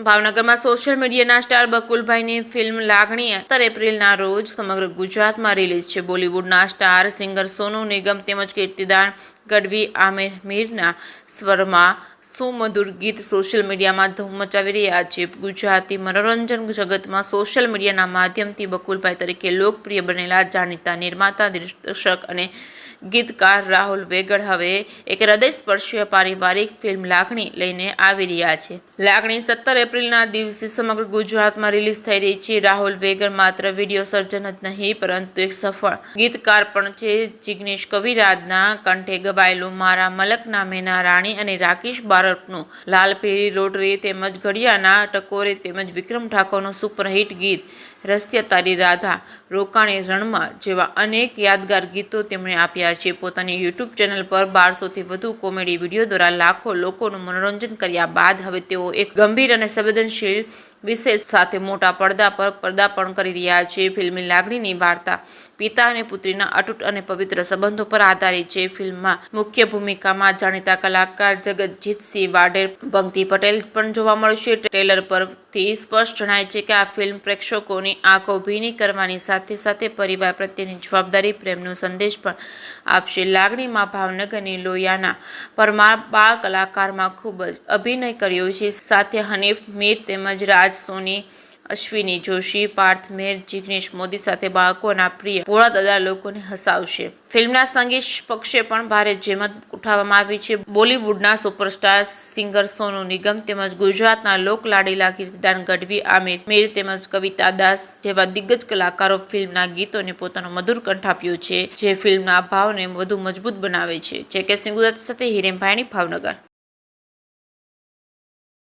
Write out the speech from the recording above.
ભાવનગરમાં સોશિયલ મીડિયાના star બકુલભાઈની film લાગણી 17 એપ્રિલના રોજ સમગ્ર ગુજરાતમાં રિલીઝ છે। બોલિવૂડના સ્ટાર સિંગર સોનુ નિગમ તેમજ કીર્તિદાન ગઢવી આમિર મીરના સ્વરમાં સુમધુર ગીત સોશિયલ મીડિયામાં ધૂમ મચાવી રહ્યા છે। ગુજરાતી મનોરંજન જગતમાં સોશિયલ મીડિયાના માધ્યમથી બકુલભાઈ તરીકે લોકપ્રિય બનેલા જાણીતા નિર્માતા, દિગ્દર્શક અને ગીતકાર રાહુલ વેગડ હવે એક હૃદયસ્પર્શી પારિવારિક ફિલ્મ લાગણી લઈને આવી રહ્યા છે। લાગણી 17 એપ્રિલના દિવસે સમગ્ર ગુજરાતમાં રિલીઝ થઈ રહી છે। રાહુલ વેગડ માત્ર વિડીયો સર્જન જ નહીં પરંતુ એક સફળ ગીતકાર પણ છે। જિગ્નેશ કવિરાજના કંઠે ગવાયેલું મારા મલક નામેના રાણી અને રાકેશ બારોટનું લાલ પીળી રોટરી તેમજ ઘડિયાળના ટકોરે તેમજ વિક્રમ ઠાકોરનું સુપરહિટ ગીત રસિયા તારી રાધા રોકાણી રણમાં જેવા અનેક યાદગાર ગીતો તેમણે આપ્યા છે। પોતાની યુટ્યુબ ચેનલ પર 1200થી વધુ કોમેડી વિડીયો દ્વારા લાખો લોકોનું મનોરંજન કર્યા બાદ હવે તેઓ એક ગંભીર અને સંવેદનશીલ વિષય સાથે મોટા પડદા પર પદાર્પણ કરી રહ્યા છે। ફિલ્મની લાગણીની વાર્તા પિતા અને પુત્રીના અતૂટ અને પવિત્ર સંબંધો પર આધારિત છે। ફિલ્મમાં મુખ્ય ભૂમિકામાં જાણીતા કલાકાર જગજીતસિંહ વાડેર, પંક્તિ પટેલ પણ જોવા મળશે। ટ્રેલર પરથી સ્પષ્ટ જણાય છે કે આ ફિલ્મ પ્રેક્ષકોની આંખો ભીની કરવાની સાથે સાથે પરિવાર પ્રત્યેની જવાબદારી, પ્રેમનો સંદેશ પણ આપશે। લાગણીમાં ભાવનગરની લોહિયાના પરમાર બાળ કલાકારમાં ખૂબ જ અભિનય કર્યો છે। સાથે હનીફ મીર તેમજ રાજ સોની, અશ્વિની જોશી, પાર્થ મેર, જિગ્નેશ મોદી સાથે બાળકોના પ્રિય ભોળા દાદા લોકોને હસાવશે। ફિલ્મના સંગીત પક્ષે પણ ભારે જહેમત ઉઠાવવામાં આવી છે। બોલિવૂડના સુપરસ્ટાર સિંગર સોનુ નિગમ તેમજ ગુજરાતના લોકલાડીલા કીર્તિદાન ગઢવી, આમિર મીર તેમજ કવિતા દાસ જેવા દિગ્ગજ કલાકારો ફિલ્મના ગીતોને પોતાનો મધુર કંઠ આપ્યો છે, જે ફિલ્મના ભાવને વધુ મજબૂત બનાવે છે। જે કે સિંગુદાત સાથે હિરેન ભાયણી, ભાવનગર।